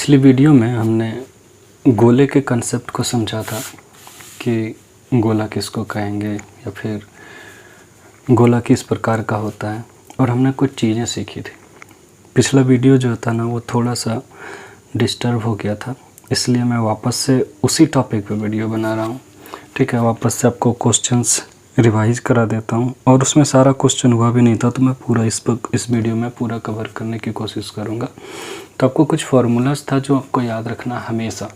पिछली वीडियो में हमने गोले के कंसेप्ट को समझा था कि गोला किसको कहेंगे या फिर गोला किस प्रकार का होता है, और हमने कुछ चीज़ें सीखी थी। पिछला वीडियो जो था ना वो थोड़ा सा डिस्टर्ब हो गया था, इसलिए मैं वापस से उसी टॉपिक पे वीडियो बना रहा हूँ। ठीक है, वापस से आपको क्वेश्चंस रिवाइज करा देता हूँ, और उसमें सारा क्वेश्चन हुआ भी नहीं था तो मैं पूरा इस वीडियो में पूरा कवर करने की कोशिश करूँगा। तो आपको कुछ फार्मूलाज था जो आपको याद रखना हमेशा।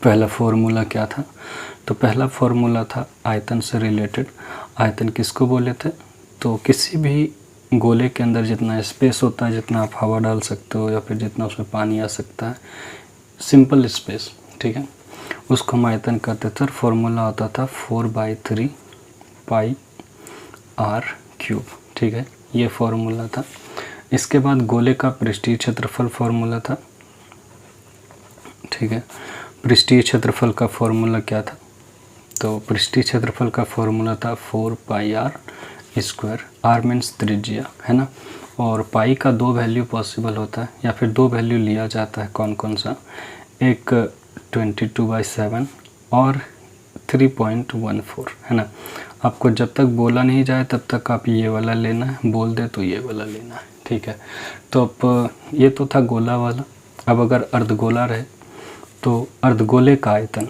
पहला फार्मूला क्या था? तो पहला फार्मूला था आयतन से रिलेटेड। आयतन किसको बोले थे? तो किसी भी गोले के अंदर जितना स्पेस होता है, जितना आप हवा डाल सकते हो या फिर जितना उसमें पानी आ सकता है, सिंपल स्पेस, ठीक है, उसको हम आयतन कहते थे। और फार्मूला होता था 4/3 पाई आर क्यूब। ठीक है, ये फार्मूला था। इसके बाद गोले का पृष्ठीय क्षेत्रफल फार्मूला था। ठीक है, पृष्ठीय क्षेत्रफल का फार्मूला क्या था? तो पृष्ठीय क्षेत्रफल का फार्मूला था 4πr²। आर मीन्स त्रिज्या, है ना। और पाई का दो वैल्यू पॉसिबल होता है, या फिर दो वैल्यू लिया जाता है। कौन कौन सा? एक 22/7 और 3.14, है ना। आपको जब तक बोला नहीं जाए तब तक आप ये वाला लेना है, बोल दे तो ये वाला लेना है। ठीक है, तो अब ये तो था गोला वाला। अब अगर अर्धगोला रहे तो अर्धगोले का आयतन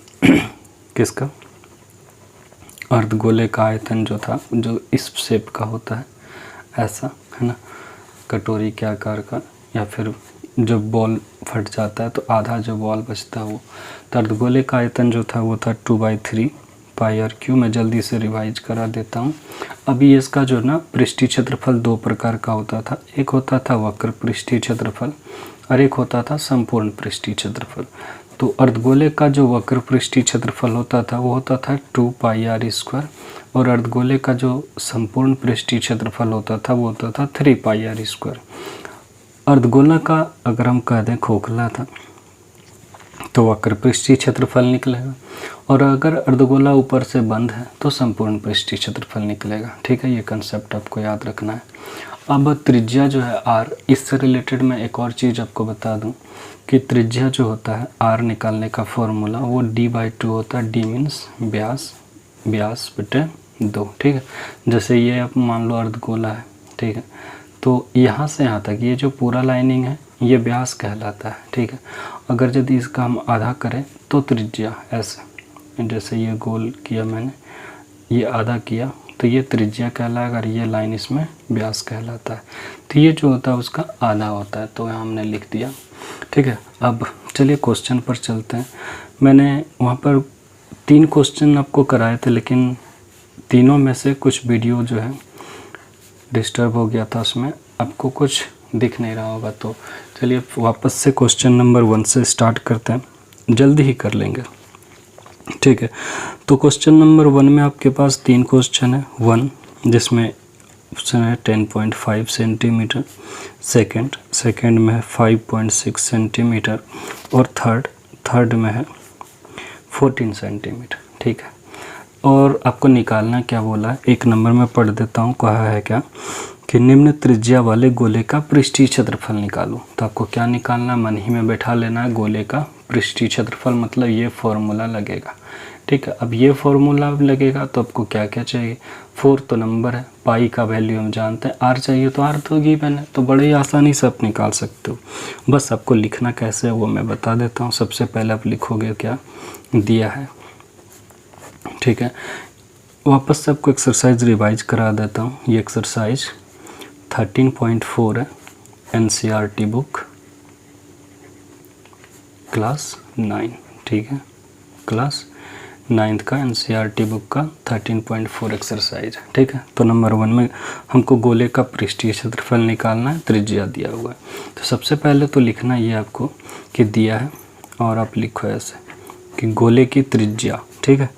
किसका? अर्धगोले का आयतन जो था, जो इस शेप का होता है, ऐसा, है ना, कटोरी के आकार का, या फिर जब बॉल फट जाता है तो आधा जो बॉल बचता है वो। तो अर्धगोले का आयतन जो था वो था 2/3 पाई आर क्यूब। मैं जल्दी से रिवाइज करा देता हूँ। अभी इसका जो ना पृष्ठीय क्षेत्रफल दो प्रकार का होता था। एक होता था वक्र पृष्ठीय क्षेत्रफल और एक होता था संपूर्ण पृष्ठीय क्षेत्रफल। तो अर्धगोले का जो वक्र पृष्ठीय क्षेत्रफल होता था वो होता था 2πr², और अर्धगोले का जो संपूर्ण पृष्ठीय क्षेत्रफल होता था वो होता था 3πr²। अर्धगोला का अगर हम कह दें खोखला था तो वक्र पृष्ठीय क्षेत्रफल निकलेगा, और अगर अर्धगोला ऊपर से बंद है तो संपूर्ण पृष्ठीय क्षेत्रफल निकलेगा। ठीक है, ये कंसेप्ट आपको याद रखना है। अब त्रिज्या जो है आर, इससे रिलेटेड मैं एक और चीज़ आपको बता दूं कि त्रिज्या जो होता है आर निकालने का फॉर्मूला वो d/2 होता है। d मीन्स व्यास बटे 2। ठीक है, जैसे ये आप मान लो अर्धगोला है, ठीक है, तो यहाँ से यहाँ तक ये जो पूरा लाइनिंग है ये व्यास कहलाता है। ठीक है, अगर यदि इसका हम आधा करें तो त्रिज्या, ऐसे जैसे ये गोल किया मैंने, ये आधा किया तो ये त्रिज्या कहलाएगा, और ये लाइन इसमें व्यास कहलाता है। तो ये जो होता है उसका आधा होता है, तो हमने लिख दिया। ठीक है, अब चलिए क्वेश्चन पर चलते हैं। मैंने वहाँ पर 3 क्वेश्चन आपको कराए थे, लेकिन तीनों में से कुछ वीडियो जो है डिस्टर्ब हो गया था, उसमें आपको कुछ दिख नहीं रहा होगा। तो चलिए वापस से क्वेश्चन नंबर 1 से स्टार्ट करते हैं, जल्दी ही कर लेंगे। ठीक है, तो क्वेश्चन नंबर 1 में आपके पास 3 क्वेश्चन है। 1 जिसमें ऑप्शन है 10.5 सेंटीमीटर, सेकेंड में है 5.6 सेंटीमीटर, और थर्ड में है 14 सेंटीमीटर। ठीक है, और आपको निकालना क्या बोला है, एक नंबर में पढ़ देता हूँ। कहा है क्या कि निम्न त्रिज्या वाले गोले का पृष्ठीय क्षेत्रफल निकालो। तो आपको क्या निकालना, मन ही में बैठा लेना है गोले का पृष्ठीय क्षेत्रफल, मतलब ये फॉर्मूला लगेगा। ठीक है, अब ये फॉर्मूला लगेगा तो आपको क्या क्या चाहिए? 4 तो नंबर है, पाई का वैल्यू हम जानते हैं, आर चाहिए तो आर तो गिवन है, तो बड़े ही आसानी से आप निकाल सकते हो। बस आपको लिखना कैसे है वो मैं बता देता हूँ। सबसे पहले आप लिखोगे क्या दिया है। ठीक है, वापस से आपको एक्सरसाइज रिवाइज करा देता हूँ। ये एक्सरसाइज 13.4 है, NCERT बुक क्लास 9। ठीक है, क्लास 9th का NCERT बुक का 13.4 एक्सरसाइज। ठीक है, तो नंबर 1 में हमको गोले का पृष्ठीय क्षेत्रफल निकालना है, त्रिज्या दिया हुआ है। तो सबसे पहले तो लिखना ये आपको कि दिया है, और आप लिखो ऐसे कि गोले की त्रिज्या। ठीक है,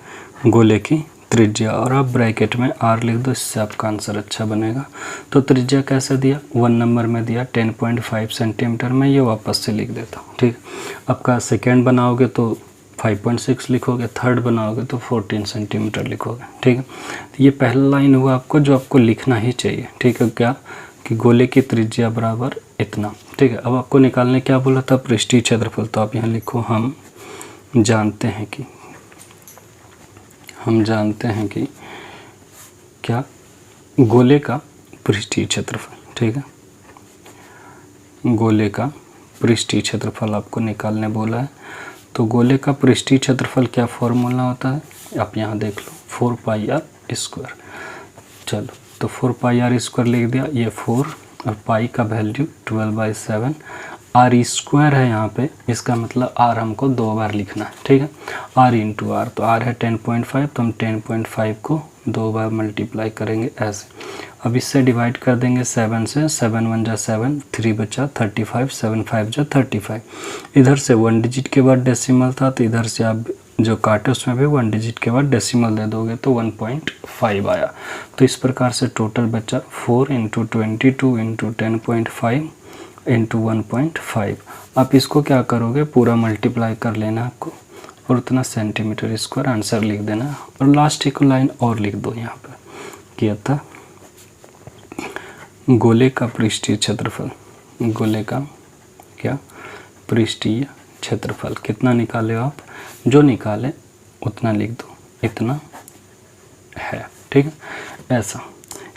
गोले की त्रिज्या, और आप ब्रैकेट में आर लिख दो, इससे आपका आंसर अच्छा बनेगा। तो त्रिज्या कैसे दिया? 1 नंबर में दिया 10.5 सेंटीमीटर में, ये वापस से लिख देता हूँ। ठीक, आपका सेकेंड बनाओगे तो 5.6 लिखोगे, थर्ड बनाओगे तो 14 सेंटीमीटर लिखोगे। ठीक है, तो ये पहला लाइन हुआ आपको जो आपको लिखना ही चाहिए। ठीक है, क्या कि गोले की त्रिज्या बराबर इतना। ठीक है। अब आपको निकालने क्या बोला था, पृष्ठीय क्षेत्रफल। तो आप यहाँ लिखो हम जानते हैं कि क्या, गोले का पृष्ठीय क्षेत्रफल। ठीक है, गोले का पृष्ठीय क्षेत्रफल आपको निकालने बोला है। तो गोले का पृष्ठीय क्षेत्रफल क्या फॉर्मूला होता है, आप यहाँ देख लो, 4πr²। चलो तो 4πr² लिख दिया, ये 4 और पाई का वैल्यू 12/7। r² है यहाँ पे, इसका मतलब r हमको 2 बार लिखना है। ठीक है, r इंटू आर, तो r है 10.5, तो हम 10.5 को 2 बार मल्टीप्लाई करेंगे ऐसे। अब इससे डिवाइड कर देंगे 7 से, 7 1 जा 7, 3 बचा 35, 7 5 जा 35। इधर से 1 डिजिट के बाद डेसिमल था, तो इधर से आप जो काटे उसमें भी 1 डिजिट के बाद डेसिमल दे दोगे तो 1.5 आया। तो इस प्रकार से टोटल बचा 4 × 22 × 10.5 × 1.5। आप इसको क्या करोगे, पूरा मल्टीप्लाई कर लेना आपको और उतना सेंटीमीटर² आंसर लिख देना। और लास्ट एक लाइन और लिख दो यहाँ पर, किया था गोले का पृष्ठीय क्षेत्रफल, गोले का क्या पृष्ठीय क्षेत्रफल कितना निकाले हो आप, जो निकाले उतना लिख दो, इतना है। ठीक है, ऐसा।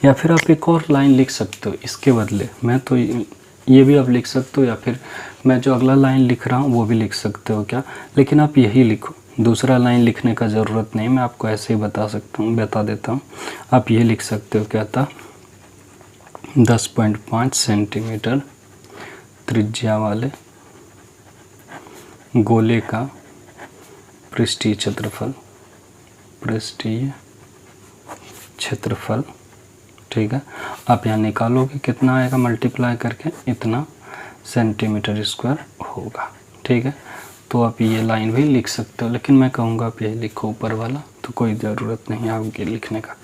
या फिर आप एक और लाइन लिख सकते हो इसके बदले, मैं तो ये भी आप लिख सकते हो, या फिर मैं जो अगला लाइन लिख रहा हूँ वो भी लिख सकते हो क्या, लेकिन आप यही लिखो, दूसरा लाइन लिखने का ज़रूरत नहीं, मैं आपको ऐसे ही बता देता हूँ। आप ये लिख सकते हो, क्या था, 10.5 सेंटीमीटर त्रिज्या वाले गोले का पृष्ठीय क्षेत्रफल। ठीक है, आप यहाँ निकालोगे कितना आएगा, मल्टीप्लाई करके इतना सेंटीमीटर² होगा। ठीक है, तो आप ये लाइन भी लिख सकते हो, लेकिन मैं कहूँगा आप यही लिखो ऊपर वाला, तो कोई ज़रूरत नहीं है आपके लिखने का।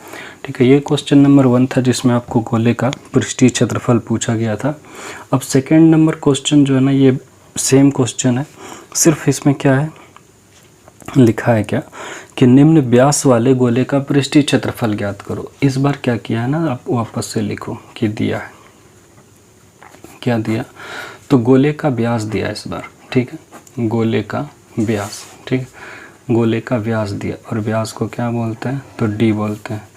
ठीक है, ये क्वेश्चन नंबर 1 था जिसमें आपको गोले का पृष्ठीय क्षेत्रफल पूछा गया था। अब सेकेंड नंबर क्वेश्चन जो है ना, ये सेम क्वेश्चन है, सिर्फ इसमें क्या है लिखा है क्या कि निम्न व्यास वाले गोले का पृष्ठीय क्षेत्रफल ज्ञात करो। इस बार क्या किया है ना, आप वापस से लिखो कि दिया है, क्या दिया, तो गोले का व्यास दिया इस बार। ठीक है, गोले का व्यास, ठीक है, गोले का व्यास दिया, और व्यास को क्या बोलते हैं, तो d बोलते हैं।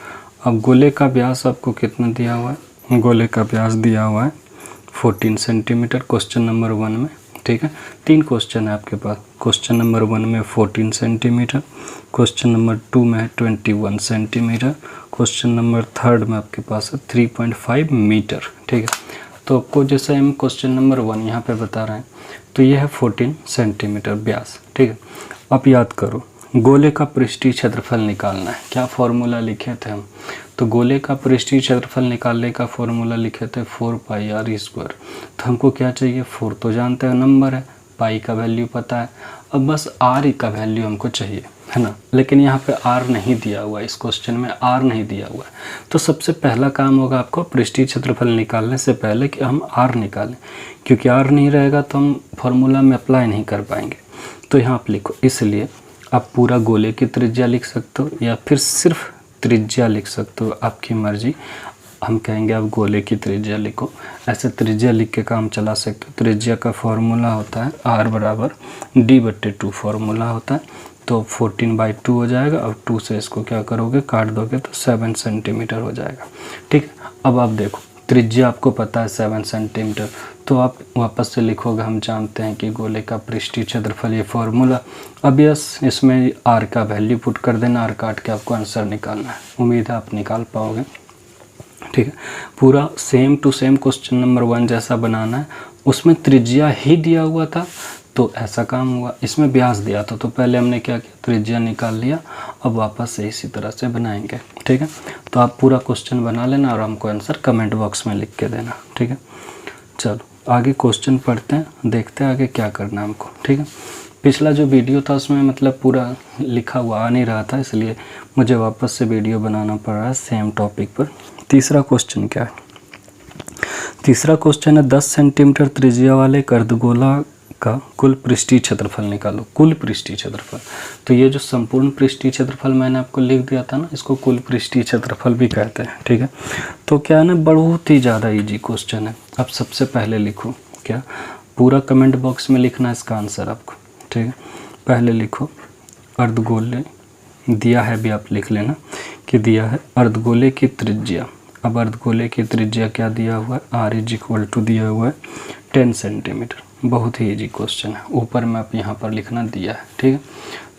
अब गोले का व्यास आपको कितना दिया हुआ है, गोले का व्यास दिया हुआ है 14 सेंटीमीटर क्वेश्चन नंबर 1 में। ठीक है, 3 क्वेश्चन है आपके पास, क्वेश्चन नंबर 1 में 14 सेंटीमीटर, क्वेश्चन नंबर 2 में है 21 सेंटीमीटर, क्वेश्चन नंबर 3 में आपके पास है 3.5 मीटर। ठीक है, तो आपको जैसे हम क्वेश्चन नंबर 1 यहाँ पे बता रहे हैं, तो ये है 14 सेंटीमीटर व्यास। ठीक है, अब याद करो, गोले का पृष्ठीय क्षेत्रफल निकालना है, क्या फॉर्मूला लिखे थे हम, तो गोले का पृष्ठीय क्षेत्रफल निकालने का फॉर्मूला लिखे थे 4πr²। तो हमको क्या चाहिए, 4 तो जानते हैं नंबर है, पाई का वैल्यू पता है, अब बस r का वैल्यू हमको चाहिए, है ना। लेकिन यहाँ पे r नहीं दिया हुआ है, इस क्वेश्चन में r नहीं दिया हुआ है। तो सबसे पहला काम होगा आपको पृष्ठीय क्षेत्रफल निकालने से पहले कि हम r निकालें, क्योंकि r नहीं रहेगा तो हम फॉर्मूला में अप्लाई नहीं कर पाएंगे। तो यहाँ आप लिखो, इसलिए आप पूरा गोले की त्रिज्या लिख सकते हो या फिर सिर्फ त्रिज्या लिख सकते हो, आपकी मर्जी। हम कहेंगे आप गोले की त्रिज्या लिखो, ऐसे त्रिज्या लिख के काम चला सकते हो। त्रिज्या का फॉर्मूला होता है r बराबर d/2 फॉर्मूला होता है, तो 14/2 हो जाएगा। अब 2 से इसको क्या करोगे, काट दोगे तो 7 सेंटीमीटर हो जाएगा। ठीक है, अब आप देखो त्रिज्या आपको पता है 7 सेंटीमीटर, तो आप वापस से लिखोगे, हम जानते हैं कि गोले का पृष्ठीय क्षेत्रफल ये फॉर्मूला। अब यस, इसमें r का वैल्यू पुट कर देना, r काट के आपको आंसर निकालना है। उम्मीद है आप निकाल पाओगे। ठीक है, पूरा same to same question number 1 जैसा बनाना है, उसमें त्रिज्या ही दिया हुआ था तो ऐसा काम हुआ, इसमें व्यास दिया था तो पहले हमने क्या किया, त्रिज्या निकाल लिया। अब वापस से इसी तरह से बनाएंगे। ठीक है, तो आप पूरा क्वेश्चन बना लेना और हमको आंसर कमेंट बॉक्स में लिख के देना। ठीक है, चलो आगे क्वेश्चन पढ़ते हैं, देखते हैं आगे क्या करना है हमको। ठीक है, पिछला जो वीडियो था उसमें मतलब पूरा लिखा हुआ आ नहीं रहा था, इसलिए मुझे वापस से वीडियो बनाना पड़ रहा है सेम टॉपिक पर। तीसरा क्वेश्चन क्या है, तीसरा क्वेश्चन है 10 सेंटीमीटर त्रिज्या वाले अर्धगोला का कुल पृष्ठीय क्षेत्रफल निकालो। कुल पृष्ठीय क्षेत्रफल, तो ये जो संपूर्ण पृष्ठीय क्षेत्रफल मैंने आपको लिख दिया था ना, इसको कुल पृष्ठीय क्षेत्रफल भी कहते हैं। ठीक है, तो क्या है ना, बहुत ही ज़्यादा इजी क्वेश्चन है। अब सबसे पहले लिखो क्या, पूरा कमेंट बॉक्स में लिखना है इसका आंसर आपको, ठीक है। पहले लिखो अर्धगोले दिया है, भी आप लिख लेना कि दिया है अर्धगोले की त्रिज्या। अब अर्धगोले की त्रिज्या क्या दिया हुआ है, r इज इक्वल टू दिया हुआ है 10 सेंटीमीटर। बहुत ही इजी क्वेश्चन है, ऊपर में आप यहाँ पर लिखना दिया है, ठीक है।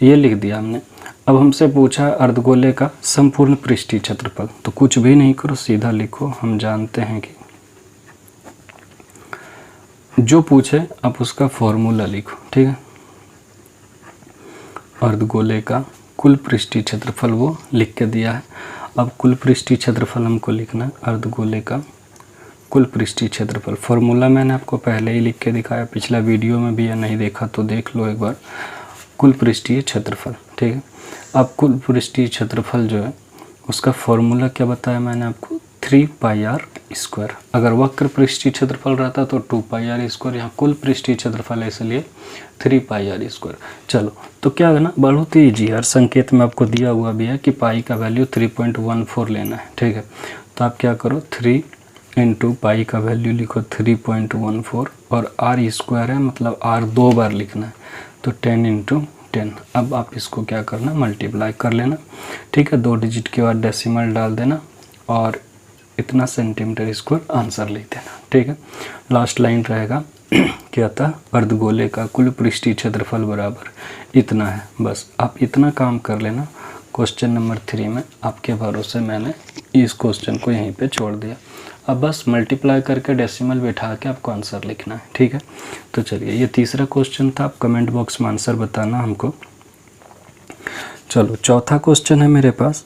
ये लिख दिया हमने। अब हमसे पूछा अर्धगोले का संपूर्ण पृष्ठीय क्षेत्रफल, तो कुछ भी नहीं करो, सीधा लिखो। हम जानते हैं कि जो पूछे आप उसका फॉर्मूला लिखो, ठीक है। अर्धगोले का कुल पृष्ठीय क्षेत्रफल वो लिख के दिया है। अब कुल पृष्ठीय क्षेत्रफल हमको लिखना है, अर्धगोले का कुल पृष्ठीय क्षेत्रफल। फॉर्मूला मैंने आपको पहले ही लिख के दिखाया, पिछला वीडियो में भी, या नहीं देखा तो देख लो एक बार। कुल पृष्ठीय क्षेत्रफल, ठीक है। अब कुल पृष्ठीय क्षेत्रफल जो है उसका फॉर्मूला क्या बताया मैंने आपको, 3 पाई आर स्क्वायर। अगर वक्र पृष्ठीय क्षेत्रफल रहता तो 2 पाई आर स्क्वायर, यहाँ कुल पृष्ठीय क्षेत्रफल है इसलिए 3 पाई आर स्क्वायर। चलो तो क्या है ना, बहुत ही ईजी है। हर संकेत में आपको दिया हुआ भी है कि पाई का वैल्यू 3.14 लेना है, ठीक है। तो आप क्या करो, 3 इंटू पाई का वैल्यू लिखो 3.14 और आर स्क्वायर है, मतलब आर 2 बार लिखना है, तो 10 इंटू 10। अब आप इसको क्या करना, मल्टीप्लाई कर लेना, ठीक है। 2 डिजिट के बाद डेसिमल डाल देना और इतना सेंटीमीटर स्क्वायर आंसर लिख देना, ठीक है। लास्ट लाइन रहेगा क्या था, अर्धगोले का कुल पृष्ठीय क्षेत्रफल बराबर इतना है। बस आप इतना काम कर लेना। क्वेश्चन नंबर 3 में आपके भरोसे मैंने इस क्वेश्चन को यहीं पे छोड़ दिया। अब बस मल्टीप्लाई करके डेसिमल बैठा के आपको आंसर लिखना है, ठीक है। तो चलिए, ये तीसरा क्वेश्चन था। आप कमेंट बॉक्स में आंसर बताना हमको। चलो चौथा क्वेश्चन है मेरे पास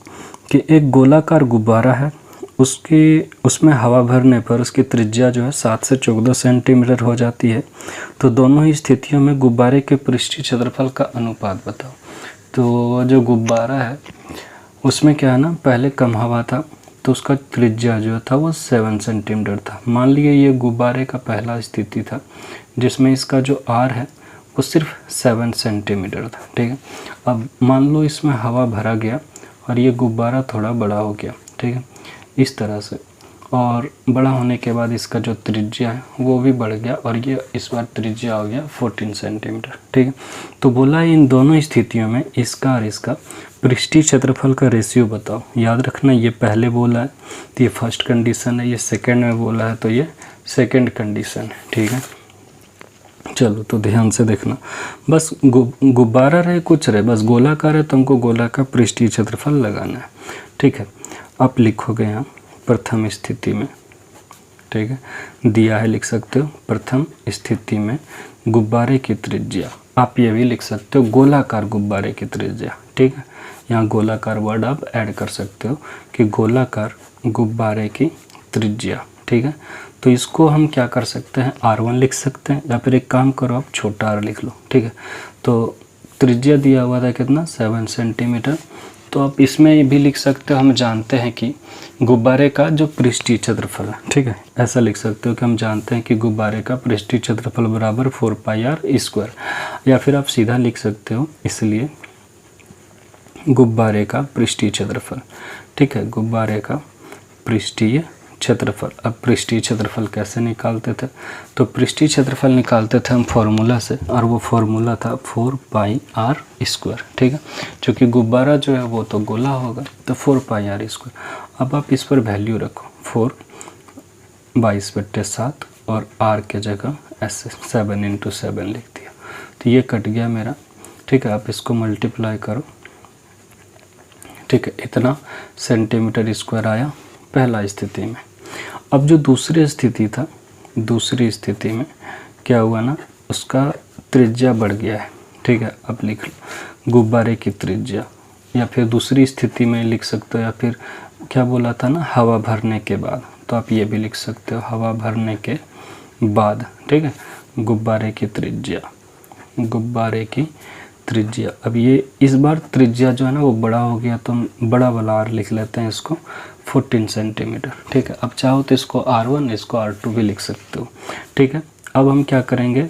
कि एक गोलाकार गुब्बारा है, उसमें हवा भरने पर उसकी त्रिज्या जो है 7 से 14 सेंटीमीटर हो जाती है। तो दोनों ही स्थितियों में गुब्बारे के पृष्ठीय क्षेत्रफल का अनुपात बताओ। तो जो गुब्बारा है उसमें क्या है ना, पहले कम हवा था तो उसका त्रिज्या जो था वो 7 सेंटीमीटर था। मान लीजिए ये गुब्बारे का पहला स्थिति था जिसमें इसका जो आर है वो सिर्फ 7 सेंटीमीटर था, ठीक है। अब मान लो इसमें हवा भरा गया और ये गुब्बारा थोड़ा बड़ा हो गया, ठीक है, इस तरह से। और बड़ा होने के बाद इसका जो त्रिज्या है वो भी बढ़ गया और ये इस बार त्रिज्या हो गया 14 सेंटीमीटर, ठीक है। तो बोला इन दोनों स्थितियों में इसका और इसका पृष्ठीय क्षेत्रफल का रेशियो बताओ। याद रखना, ये पहले बोला है तो ये फर्स्ट कंडीशन है, ये सेकंड में बोला है तो ये सेकंड कंडीशन है, ठीक है। चलो तो ध्यान से देखना, बस गुब्बारा रहे कुछ रहे, बस गोलाकार है तो हमको गोला का पृष्ठीय क्षेत्रफल लगाना है, ठीक है। आप लिखोगे यहाँ प्रथम स्थिति में, ठीक है, दिया है लिख सकते हो प्रथम स्थिति में गुब्बारे की त्रिज्या। आप ये भी लिख सकते हो गोलाकार गुब्बारे की त्रिज्या, ठीक है। यहाँ गोलाकार वर्ड आप ऐड कर सकते हो कि गोलाकार गुब्बारे की त्रिज्या, ठीक है। तो इसको हम क्या कर सकते हैं, R1 लिख सकते हैं, या फिर एक काम करो आप छोटा r लिख लो, ठीक है। तो त्रिज्या दिया हुआ था कितना, 7 सेंटीमीटर। तो आप इसमें भी लिख सकते हो, हम जानते हैं कि गुब्बारे का जो पृष्ठीय क्षेत्रफल है, ठीक है, ऐसा लिख सकते हो कि हम जानते हैं कि गुब्बारे का पृष्ठीय क्षेत्रफल बराबर 4 पाई आर स्क्वायर। या फिर आप सीधा लिख सकते हो, इसलिए गुब्बारे का पृष्ठीय क्षेत्रफल, ठीक है, गुब्बारे का पृष्ठीय क्षेत्रफल। अब पृष्ठीय क्षेत्रफल कैसे निकालते थे, तो पृष्ठीय क्षेत्रफल निकालते थे हम फॉर्मूला से, और वो फॉर्मूला था 4 पाई आर स्क्वायर, ठीक है। क्योंकि गुब्बारा जो है वो तो गोला होगा तो 4 पाई आर स्क्वायर। अब आप इस पर वैल्यू रखो, 4 22/7 और आर के जगह ऐसे 7 इंटू 7 लिख दिया, तो ये कट गया मेरा, ठीक है। आप इसको मल्टीप्लाई करो, ठीक है, इतना सेंटीमीटर स्क्वायर आया पहला स्थिति में। अब जो दूसरी स्थिति था, दूसरी स्थिति में क्या हुआ ना, उसका त्रिज्या बढ़ गया है, ठीक है। अब लिख लो गुब्बारे की त्रिज्या, या फिर दूसरी स्थिति में लिख सकते हो, या फिर क्या बोला था ना, हवा भरने के बाद, तो आप ये भी लिख सकते हो हवा भरने के बाद, ठीक है। गुब्बारे की त्रिज्या, गुब्बारे की त्रिज्या। अब ये इस बार त्रिज्या जो है ना वो बड़ा हो गया, तो हम बड़ा वाला आर लिख लेते हैं, इसको 14 सेंटीमीटर, ठीक है। अब चाहो तो इसको R1 इसको R2 भी लिख सकते हो, ठीक है। अब हम क्या करेंगे,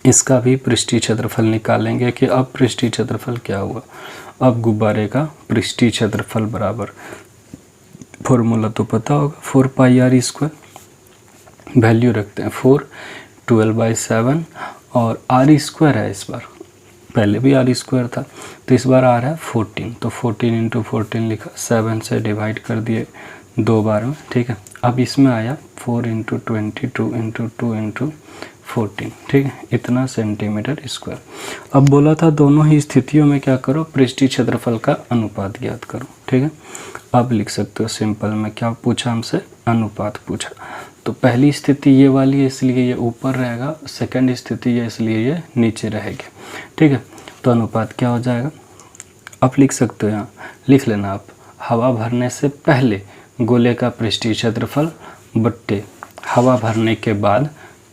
इसका भी पृष्ठीय क्षेत्रफल निकालेंगे कि अब पृष्ठीय क्षेत्रफल क्या हुआ। अब गुब्बारे का पृष्ठीय क्षेत्रफल बराबर, फॉर्मूला तो पता होगा, 4 पाई आर स्क्वायर, वैल्यू रखते हैं 4, 12/7 और आर स्क्वायर है इस बार, पहले भी आर स्क्वायर था तो इस बार आ रहा है 14, तो 14 × 14 लिखा, 7 से डिवाइड कर दिए 2 बार में, ठीक है। अब इसमें आया 4 × 22 × 2 × 14, ठीक है, इतना सेंटीमीटर स्क्वायर। अब बोला था दोनों ही स्थितियों में क्या करो, पृष्ठीय क्षेत्रफल का अनुपात ज्ञात करो, ठीक है। अब लिख सकते हो सिंपल में, क्या पूछा हमसे, अनुपात पूछा। तो पहली स्थिति ये वाली है इसलिए ये ऊपर रहेगा, सेकंड स्थिति है इसलिए ये नीचे रहेगी, ठीक है। तो अनुपात क्या हो जाएगा, आप लिख सकते हो, यहाँ लिख लेना आप, हवा भरने से पहले गोले का पृष्ठीय क्षेत्रफल बट्टे हवा भरने के बाद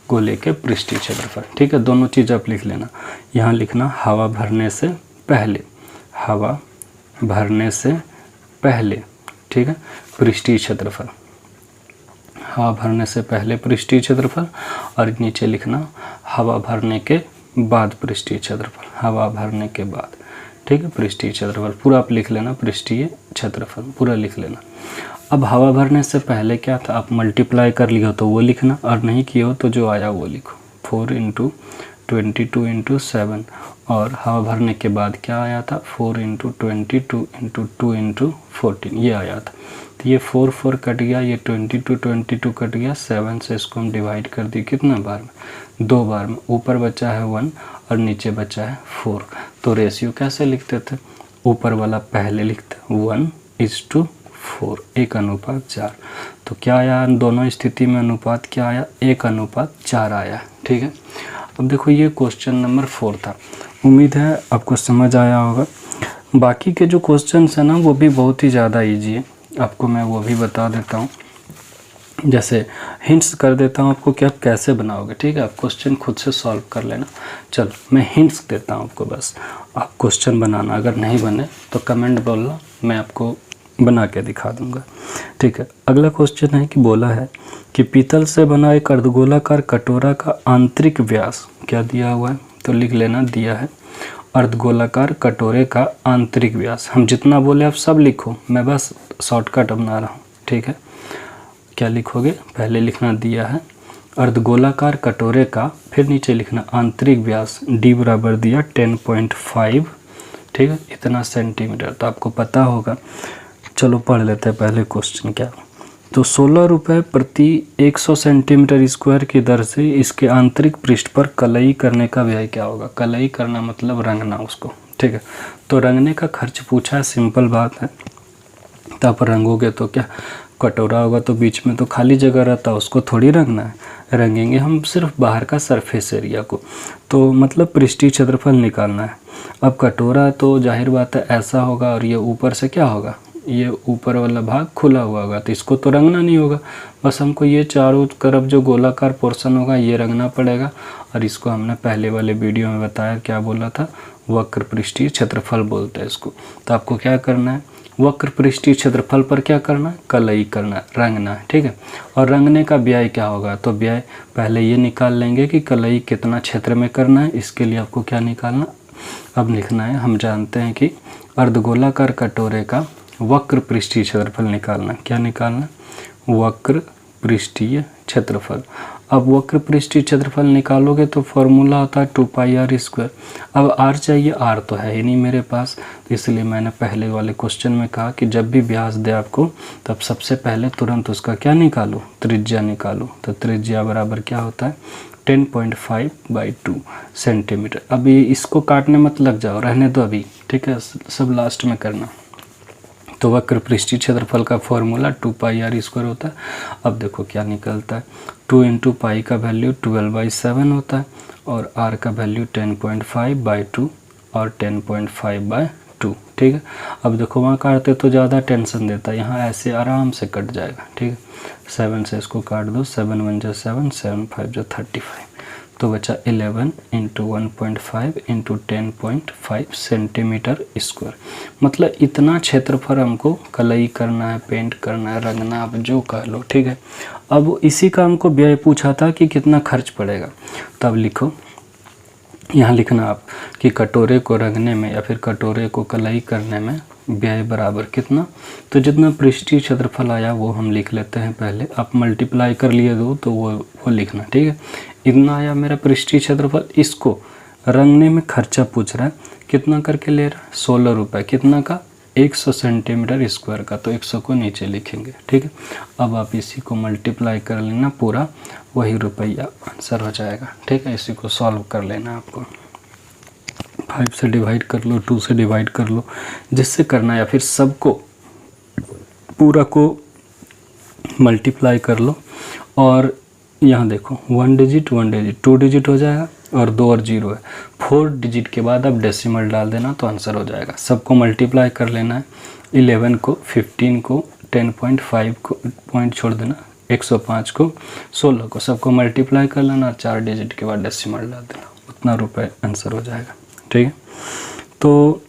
गोले के पृष्ठीय क्षेत्रफल, ठीक है। दोनों चीज़ आप लिख लेना, यहाँ लिखना हवा भरने से पहले, हवा भरने से पहले, ठीक है, पृष्ठीय क्षेत्रफल, हवा भरने से पहले पृष्ठीय क्षेत्रफल, और नीचे लिखना हवा भरने के बाद पृष्ठीय क्षेत्रफल, हवा भरने के बाद, ठीक है, पृष्ठीय क्षेत्रफल पूरा आप लिख लेना, पृष्ठीय क्षेत्रफल पूरा लिख लेना। अब हवा भरने से पहले क्या था, आप मल्टीप्लाई कर लिया तो वो लिखना, और नहीं किया हो तो जो आया वो लिखो, 4 × 22 × 7, और हवा भरने के बाद क्या आया था, 4 × 22 × 2 × 14 ये आया था। तो ये 4 4 कट गया, ये 22 कट गया, 7 से इसको हम डिवाइड कर दिए कितना बार में, 2 बार में, ऊपर बचा है 1 और नीचे बचा है 4। तो रेशियो कैसे लिखते थे, ऊपर वाला पहले लिखते 1:4, 1:4। तो क्या आया, दोनों स्थिति में अनुपात क्या आया, 1:4 आया, ठीक है। अब देखो ये क्वेश्चन नंबर 4 था, उम्मीद है आपको समझ आया होगा। बाकी के जो क्वेश्चन है ना वो भी बहुत ही ज़्यादा इजी है, आपको मैं वो भी बता देता हूँ, जैसे हिंट्स कर देता हूँ आपको कि आप कैसे बनाओगे, ठीक है। आप क्वेश्चन खुद से सॉल्व कर लेना। चलो मैं हिंट्स देता हूँ आपको, बस आप क्वेश्चन बनाना, अगर नहीं बने तो कमेंट बोलना, मैं आपको बना के दिखा दूंगा, ठीक है। अगला क्वेश्चन है कि बोला है कि पीतल से बना एक अर्धगोलाकार कटोरा का आंतरिक व्यास क्या दिया हुआ है, तो लिख लेना, दिया है अर्धगोलाकार कटोरे का आंतरिक व्यास। हम जितना बोले आप सब लिखो, मैं बस शॉर्टकट अपना रहा हूँ, ठीक है। क्या लिखोगे, पहले लिखना दिया है अर्धगोलाकार कटोरे का, फिर नीचे लिखना आंतरिक व्यास, d बराबर दिया 10.5, ठीक है, इतना सेंटीमीटर। तो आपको पता होगा, चलो पढ़ लेते हैं पहले क्वेश्चन क्या। तो 16 रुपये प्रति 100 सेंटीमीटर स्क्वायर की दर से इसके आंतरिक पृष्ठ पर कलई करने का व्यय क्या होगा। कलई करना मतलब रंगना उसको, ठीक है। तो रंगने का खर्च पूछा है, सिंपल बात है। तो आप रंगोगे तो क्या, कटोरा होगा तो बीच में तो खाली जगह रहता है, उसको थोड़ी रंगना है, रंगेंगे हम सिर्फ बाहर का सरफेस एरिया को। तो मतलब पृष्ठीय क्षेत्रफल निकालना है। अब कटोरा तो जाहिर बात है ऐसा होगा, और ये ऊपर से क्या होगा, ये ऊपर वाला भाग खुला हुआ होगा, तो इसको तो रंगना नहीं होगा, बस हमको ये चारों तरफ जो गोलाकार पोर्शन होगा ये रंगना पड़ेगा। और इसको हमने पहले वाले वीडियो में बताया, क्या बोला था, वक्र पृष्ठीय क्षेत्रफल बोलते हैं इसको। तो आपको क्या करना है, वक्र पृष्ठीय क्षेत्रफल पर क्या करना है, कलई करना है, रंगना है, ठीक है। और रंगने का व्यय क्या होगा, तो व्यय पहले ये निकाल लेंगे कि कलई कितना क्षेत्र में करना है, इसके लिए आपको क्या निकालना, अब लिखना है, हम जानते हैं कि अर्धगोलाकार कटोरे का वक्र पृष्ठीय क्षेत्रफल निकालना, क्या निकालना, वक्र पृष्ठीय क्षेत्रफल। अब वक्र पृष्ठीय क्षेत्रफल निकालोगे तो फॉर्मूला होता है 2πr²। अब r चाहिए, r तो है ही नहीं मेरे पास, तो इसलिए मैंने पहले वाले क्वेश्चन में कहा कि जब भी व्यास दे आपको, तब सबसे पहले तुरंत उसका क्या निकालो, त्रिज्या निकालो। तो त्रिज्या बराबर क्या होता है, 10.5/2 सेंटीमीटर। अभी इसको काटने मत लग जाओ, रहने दो अभी, ठीक है, सब लास्ट में करना। तो वक्र पृष्ठीय क्षेत्रफल का फॉर्मूला 2πr² होता है। अब देखो क्या निकलता है, 2 × पाई का वैल्यू 12/7 होता है, और r का वैल्यू 10.5/2 और 10.5/2, ठीक है। अब देखो वहाँ काटते तो ज़्यादा टेंशन देता है, यहाँ ऐसे आराम से कट जाएगा, ठीक है। 7 से इसको काट दो, 7 × 1 = 7, 7 × 5 = 35, तो बचा 11 × 1.5 × 10.5 सेंटीमीटर स्क्वायर। मतलब इतना क्षेत्रफल हमको कलई करना है, पेंट करना है, रंगना, आप जो कह लो, ठीक है। अब इसी का हमको व्यय पूछा था कि कितना खर्च पड़ेगा, तब लिखो यहाँ लिखना आप कि कटोरे को रंगने में या फिर कटोरे को कलई करने में व्यय बराबर कितना। तो जितना पृष्ठीय क्षेत्रफल आया वो हम लिख लेते हैं पहले, आप मल्टीप्लाई कर लिए दो तो वो लिखना, ठीक है। इतना आया मेरा पृष्ठीय क्षेत्रफल, इसको रंगने में खर्चा पूछ रहा है, कितना करके ले रहा है, 16 रुपये, कितना का, 100 सेंटीमीटर स्क्वायर का, तो 100 को नीचे लिखेंगे, ठीक है। अब आप इसी को मल्टीप्लाई कर लेना, पूरा वही रुपया आंसर हो जाएगा, ठीक है। इसी को सॉल्व कर लेना आपको, 5 से डिवाइड कर लो, 2 से डिवाइड कर लो, जिससे करना, या फिर सबको पूरा को मल्टीप्लाई कर लो। और यहाँ देखो 1 डिजिट 2 डिजिट हो जाएगा, और 2 और 0 है, 4 डिजिट के बाद आप डेसिमल डाल देना तो आंसर हो जाएगा। सबको मल्टीप्लाई कर लेना है, 11 को, 15 को, 10.5 को पॉइंट छोड़ देना, 105 को, 16 को, सबको मल्टीप्लाई कर लेना, 4 डिजिट के बाद डेसिमल डाल देना, उतना रुपये आंसर हो जाएगा, ठीक है। तो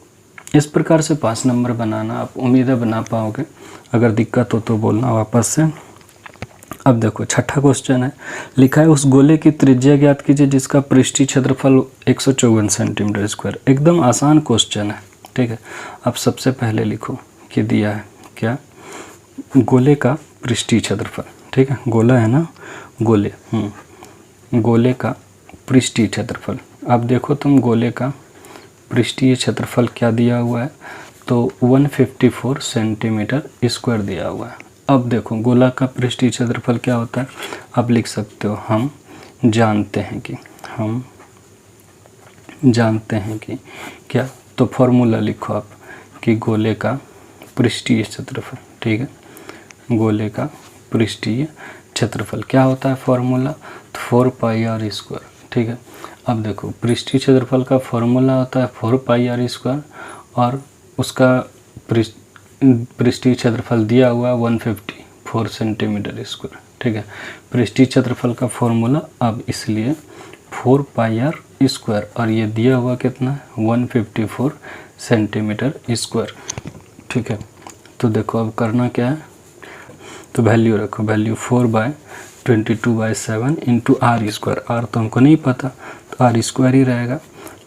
इस प्रकार से 5 नंबर बनाना, आप उम्मीद है बना पाओगे। अगर दिक्कत हो तो बोलना वापस से। अब देखो छठा क्वेश्चन है, लिखा है उस गोले की त्रिज्या ज्ञात कीजिए जिसका पृष्ठीय क्षेत्रफल 154 सेंटीमीटर स्क्वायर। एकदम आसान क्वेश्चन है, ठीक है। अब सबसे पहले लिखो कि दिया है क्या, गोले का पृष्ठीय क्षेत्रफल, ठीक है। गोला है ना, गोले, गोले का पृष्ठीय क्षेत्रफल। अब देखो तुम, गोले का पृष्ठीय क्षेत्रफल क्या दिया हुआ है, तो 154 सेंटीमीटर स्क्वायर दिया हुआ है। अब देखो गोला का पृष्ठीय क्षेत्रफल क्या होता है, आप लिख सकते हो हम जानते हैं कि क्या, तो फॉर्मूला लिखो आप कि गोले का पृष्ठीय क्षेत्रफल, ठीक है। गोले का पृष्ठीय क्षेत्रफल क्या होता है फॉर्मूला, तो 4 पाई आर स्क्वायर, ठीक है। अब देखो पृष्ठीय क्षेत्रफल का फॉर्मूला होता है 4 पाई आर स्क्वायर, और उसका पृष्ठीय क्षेत्रफल दिया हुआ है 154 सेंटीमीटर स्क्वायर, ठीक है। पृष्ठीय क्षेत्रफल का फॉर्मूला, अब इसलिए 4 पाई आर स्क्वायर, और ये दिया हुआ कितना है 154 सेंटीमीटर स्क्वायर, ठीक है। तो देखो अब करना क्या है, तो वैल्यू रखो, value 4/22/7 into R square, R तो हमको नहीं पता तो आर स्क्वायर ही रहेगा,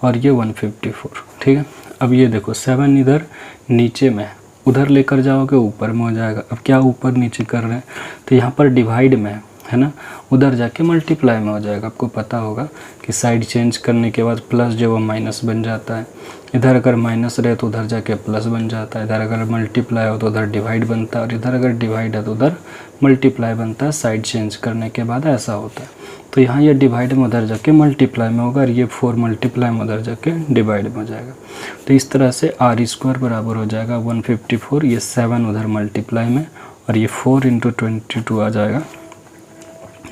और ये 154, ठीक है। अब ये देखो 7 इधर नीचे में, उधर लेकर जाओगे ऊपर में हो जाएगा। अब क्या ऊपर नीचे कर रहे हैं, तो यहाँ पर डिवाइड में है ना, उधर जाके मल्टीप्लाई में हो जाएगा। आपको पता होगा कि साइड चेंज करने के बाद प्लस जो वो माइनस बन जाता है, इधर अगर माइनस रहे तो उधर जाके प्लस बन जाता है, इधर अगर मल्टीप्लाई हो तो उधर डिवाइड बनता है, और इधर अगर डिवाइड है तो उधर मल्टीप्लाई बनता है, साइड चेंज करने के बाद ऐसा होता है। तो यहाँ ये डिवाइड में उधर जाके मल्टीप्लाई में होगा, और ये 4 मल्टीप्लाई में उधर जाके डिवाइड में हो जाएगा। तो इस तरह से आर स्क्वायर बराबर हो जाएगा 154, ये 7 उधर मल्टीप्लाई में, और ये 4 × 22 आ जाएगा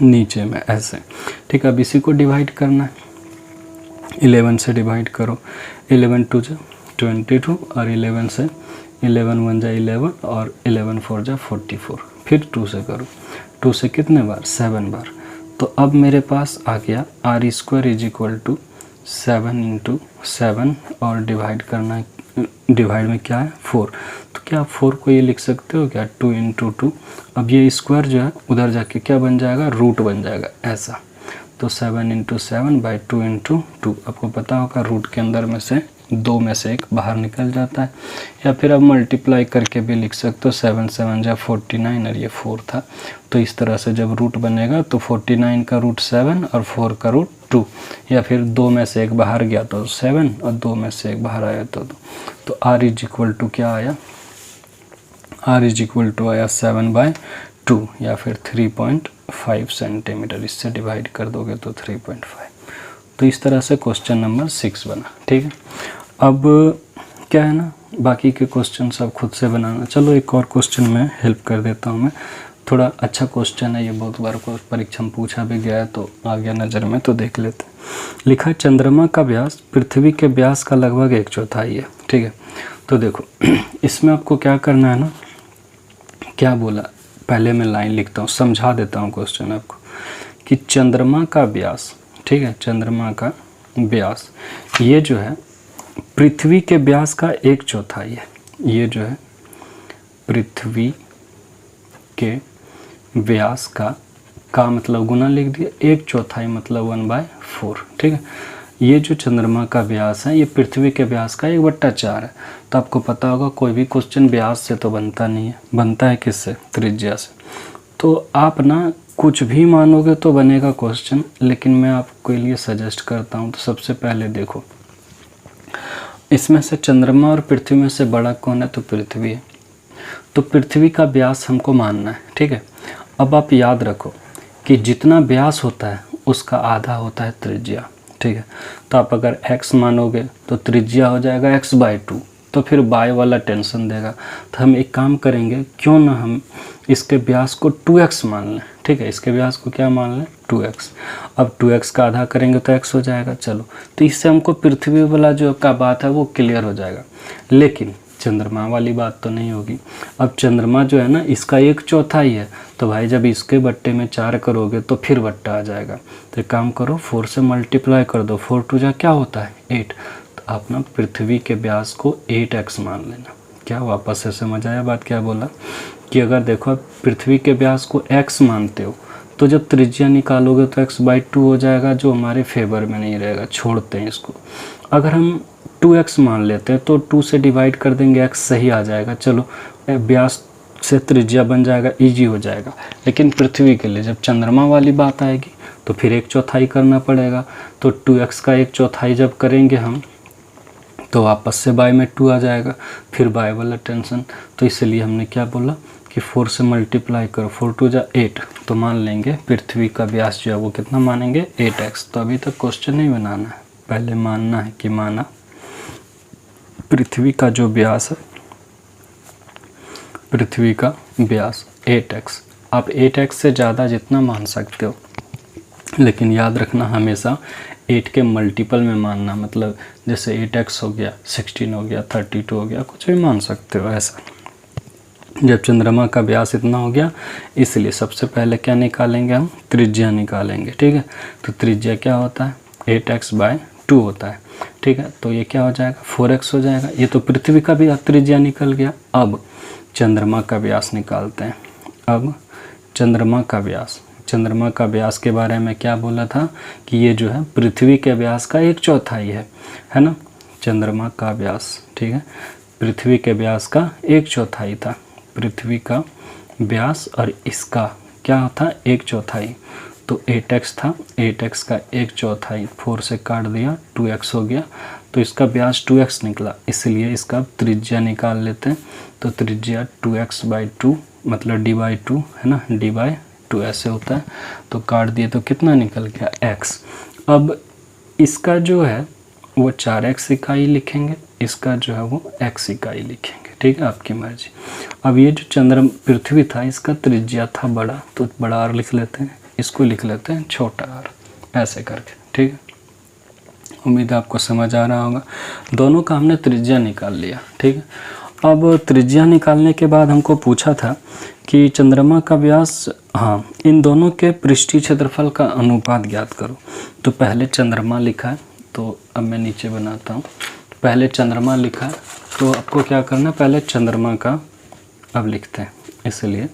नीचे में, ऐसे, ठीक है। अब इसी को डिवाइड करना है, 11 से डिवाइड करो, 11 2 जा 22, और 11 से 11 1 जा 11, और 11 4 जा 44, फिर 2 से करो, 2 से कितने बार, 7 बार। तो अब मेरे पास आ गया R square is equal to 7 × 7, और डिवाइड करना है, डिवाइड में क्या है 4, तो क्या आप 4 को ये लिख सकते हो क्या, 2 × 2। अब ये स्क्वायर जो है उधर जाके क्या बन जाएगा, रूट बन जाएगा, ऐसा। तो 7 × 7/2 × 2, आपको पता होगा रूट के अंदर में से 2 में से 1 बाहर निकल जाता है, या फिर आप मल्टीप्लाई करके भी लिख सकते हो, 7 7 जा 49, और ये 4 था। तो इस तरह से जब रूट बनेगा तो 49 का रूट 7 और 4 का रूट 2, या फिर 2 में से 1 बाहर गया तो 7, और 2 में से 1 बाहर आया तो 2। तो आर इज इक्वल टू क्या आया, आर इज इक्वल टू आया 7/2, या फिर 3.5 सेंटीमीटर। इससे डिवाइड कर दोगे तो 3.5। तो इस तरह से क्वेश्चन नंबर 6 बना, ठीक है। अब क्या है ना, बाकी के क्वेश्चन सब खुद से बनाना। चलो एक और क्वेश्चन में हेल्प कर देता हूँ मैं, थोड़ा अच्छा क्वेश्चन है ये, बहुत बार को परीक्षा में पूछा भी गया है तो आ गया नज़र में, तो देख लेते हैं। लिखा है चंद्रमा का व्यास पृथ्वी के व्यास का लगभग 1/4 है, ठीक है। तो देखो इसमें आपको क्या करना है ना, क्या बोला, पहले मैं लाइन लिखता हूँ, समझा देता हूँ क्वेश्चन आपको, कि चंद्रमा का व्यास, ठीक है, चंद्रमा का व्यास ये जो है पृथ्वी के व्यास का 1/4 है। ये जो है पृथ्वी के व्यास का मतलब गुना लिख दिया, 1/4 मतलब 1/4, ठीक है। ये जो चंद्रमा का व्यास है ये पृथ्वी के व्यास का 1/4 है। तो आपको पता होगा कोई भी क्वेश्चन व्यास से तो बनता नहीं है, बनता है किससे? त्रिज्या से। तो आप ना कुछ भी मानोगे तो बनेगा क्वेश्चन, लेकिन मैं आपके लिए सजेस्ट करता हूँ। तो सबसे पहले देखो, इसमें से चंद्रमा और पृथ्वी में से बड़ा कौन है? तो पृथ्वी है। तो पृथ्वी का व्यास हमको मानना है, ठीक है। अब आप याद रखो कि जितना व्यास होता है उसका आधा होता है त्रिज्या, ठीक है। तो आप अगर x मानोगे तो त्रिज्या हो जाएगा x/2, तो फिर y वाला टेंशन देगा। तो हम एक काम करेंगे, क्यों ना हम इसके व्यास को 2x मान लें, ठीक है। इसके व्यास को क्या मान लें? 2x। अब 2x का आधा करेंगे तो x हो जाएगा। चलो, तो इससे हमको पृथ्वी वाला जो का बात है वो क्लियर हो जाएगा, लेकिन चंद्रमा वाली बात तो नहीं होगी। अब चंद्रमा जो है ना, इसका 1/4 है। तो भाई जब इसके बट्टे में 4 करोगे तो फिर बट्टा आ जाएगा। तो एक काम करो, 4 से मल्टीप्लाई कर दो, 4 2 जा क्या होता है? 8। तो आप ना पृथ्वी के व्यास को 8x मान लेना। क्या वापस से समझ आया बात? क्या बोला कि अगर देखो आप पृथ्वी के व्यास को x मानते हो तो जब त्रिज्या निकालोगे तो x/2 हो जाएगा, जो हमारे फेवर में नहीं रहेगा, छोड़ते हैं इसको। अगर हम 2x मान लेते हैं तो 2 से डिवाइड कर देंगे, x सही आ जाएगा। चलो, व्यास से त्रिज्या बन जाएगा, इजी हो जाएगा। लेकिन पृथ्वी के लिए जब चंद्रमा वाली बात आएगी तो फिर 1/4 करना पड़ेगा। तो 2x का 1/4 जब करेंगे हम तो वापस से y में 2 आ जाएगा, फिर y वाला टेंशन। तो इसलिए हमने क्या बोला कि 4 से मल्टीप्लाई करो, 4 2 जा 8। तो मान लेंगे पृथ्वी का व्यास जो है वो कितना मानेंगे? 8x। तो अभी तक क्वेश्चन नहीं बनाना है, पहले मानना है कि माना पृथ्वी का जो व्यास है, पृथ्वी का व्यास 8x। आप 8x से ज़्यादा जितना मान सकते हो, लेकिन याद रखना हमेशा 8 के मल्टीपल में मानना। मतलब जैसे 8x हो गया, 16 हो गया, 32 हो गया, कुछ भी मान सकते हो ऐसा। जब चंद्रमा का व्यास इतना हो गया, इसलिए सबसे पहले क्या निकालेंगे हम? त्रिज्या निकालेंगे, ठीक है। तो त्रिज्या क्या होता है? 8x/2 होता है, ठीक है। तो ये क्या हो जाएगा? 4x हो जाएगा। ये तो पृथ्वी का भी त्रिज्या निकल गया। अब चंद्रमा का व्यास निकालते हैं। अब चंद्रमा का व्यास, चंद्रमा का व्यास के बारे में क्या बोला था कि ये जो है पृथ्वी के व्यास का 1/4 है ना। चंद्रमा का व्यास, ठीक है, पृथ्वी के व्यास का 1/4 था। पृथ्वी का व्यास और इसका क्या था? 1/4। तो 8x था, 8x का 1/4, 4 से काट दिया, 2x हो गया। तो इसका व्यास 2x निकला, इसलिए इसका त्रिज्या निकाल लेते हैं। तो त्रिज्या 2x/2 मतलब d/2 है ना, d/2 ऐसे होता है। तो काट दिए तो कितना निकल गया? x। अब इसका जो है वो 4x इकाई लिखेंगे, इसका जो है वो x इकाई लिखेंगे, ठीक है, आपकी मर्जी। अब ये जो पृथ्वी था इसका त्रिज्या था बड़ा, तो बड़ा r लिख लेते हैं, इसको लिख लेते हैं छोटा r, ऐसे करके, ठीक है। उम्मीद है आपको समझ आ रहा होगा। दोनों का हमने त्रिज्या निकाल लिया, ठीक है। अब त्रिज्या निकालने के बाद हमको पूछा था कि चंद्रमा का व्यास, हाँ, इन दोनों के पृष्ठीय क्षेत्रफल का अनुपात ज्ञात करो। तो पहले चंद्रमा लिखा है, तो अब मैं नीचे बनाता हूँ। पहले चंद्रमा लिखा है, तो आपको क्या करना है? पहले चंद्रमा का अब लिखते हैं, इसलिए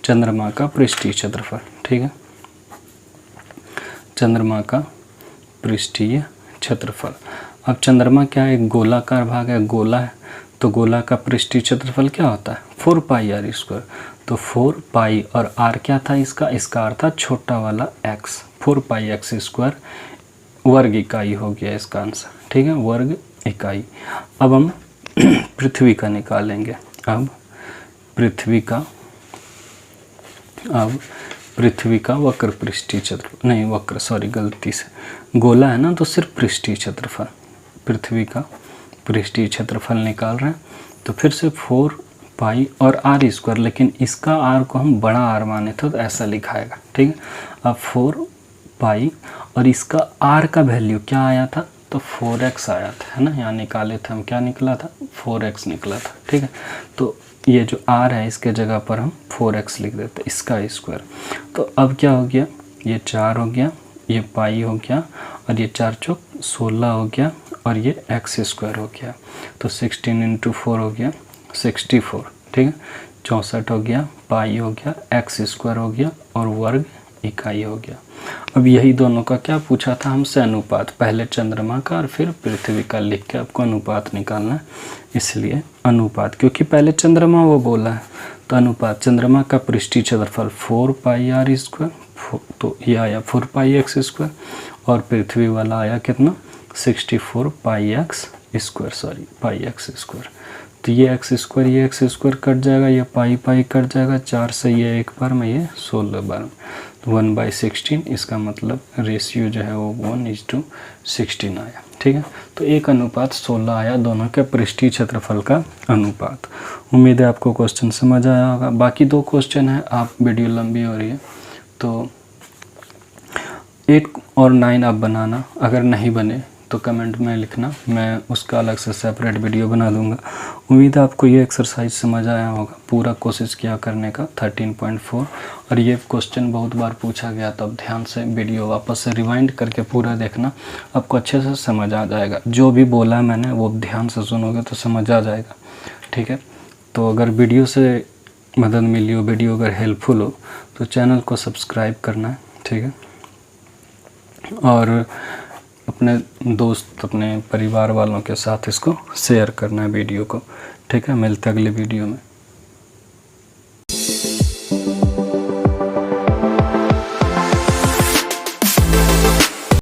चंद्रमा का पृष्ठीय क्षेत्रफल, ठीक है। चंद्रमा का पृष्ठीय क्षेत्रफल। अब चंद्रमा क्या है? एक गोलाकार भाग है, गोला है। तो गोला का पृष्ठीय क्षेत्रफल क्या होता है? 4πr²। तो 4π और r क्या था इसका? इसका r था छोटा वाला x, 4πx² वर्ग इकाई हो गया इसका आंसर, ठीक है, वर्ग इकाई। अब हम पृथ्वी का निकालेंगे। अब पृथ्वी का वक्र पृष्ठीय क्षेत्रफल, नहीं वक्र, सॉरी गलती से, गोला है ना, तो सिर्फ पृष्ठीय क्षेत्रफल। पृथ्वी का पृष्ठीय क्षेत्रफल निकाल रहे हैं, तो फिर से 4π और r², लेकिन इसका r को हम बड़ा r माने थे तो ऐसा लिखाएगा, ठीक है। अब 4π और इसका r का वैल्यू क्या आया था? तो 4x आया था, है ना। यहाँ निकाले थे हम, क्या निकला था? 4x निकला था, ठीक है। तो ये जो r है इसके जगह पर हम 4x लिख देते, इसका स्क्वायर। तो अब क्या हो गया? ये 4 हो गया, ये पाई हो गया, और ये 4 चौक 16 हो गया, और ये x² हो गया। तो 16 × 4 हो गया 64, ठीक है। 64 हो गया, पाई हो गया, x² हो गया, और वर्ग इकाई हो गया। अब यही दोनों का क्या पूछा था हमसे, अनुपात, पहले चंद्रमा का और फिर पृथ्वी का लिख के आपको अनुपात निकालना है, इसलिए अनुपात, क्योंकि पहले चंद्रमा वो बोला है तो अनुपात। चंद्रमा का पृष्ठीय क्षेत्रफल 4πr², तो ये आया 4πx², और पृथ्वी वाला आया कितना 64πx², सॉरी πx²। तो ये x², ये x² कट जाएगा, ये पाई कट जाएगा, 4 से ये 1 बार में, ये 16 बार में, तो 1/16, इसका मतलब रेशियो जो है वो 1:16 आया। ठीक है, तो 1:16 आया दोनों के पृष्ठीय क्षेत्रफल का अनुपात। उम्मीद है आपको क्वेश्चन समझ आया होगा। बाकी 2 क्वेश्चन है, आप वीडियो लंबी हो रही है तो 8 और 9 आप बनाना, अगर नहीं बने तो कमेंट में लिखना, मैं उसका अलग से सेपरेट वीडियो बना दूंगा। उम्मीद है आपको ये एक्सरसाइज समझ आया होगा, पूरा कोशिश किया करने का 13.4। और ये क्वेश्चन बहुत बार पूछा गया, तब ध्यान से वीडियो वापस से रिवाइंड करके पूरा देखना, आपको अच्छे से समझ आ जाएगा। जो भी बोला है मैंने वो ध्यान से सुनोगे तो समझ आ जाएगा। ठीक है, तो अगर वीडियो से मदद मिली हो, वीडियो अगर हेल्पफुल हो तो चैनल को सब्सक्राइब करना है। ठीक है, और अपने दोस्त, अपने परिवार वालों के साथ इसको शेयर करना है वीडियो को। ठीक है, मिलते हैं अगले वीडियो में।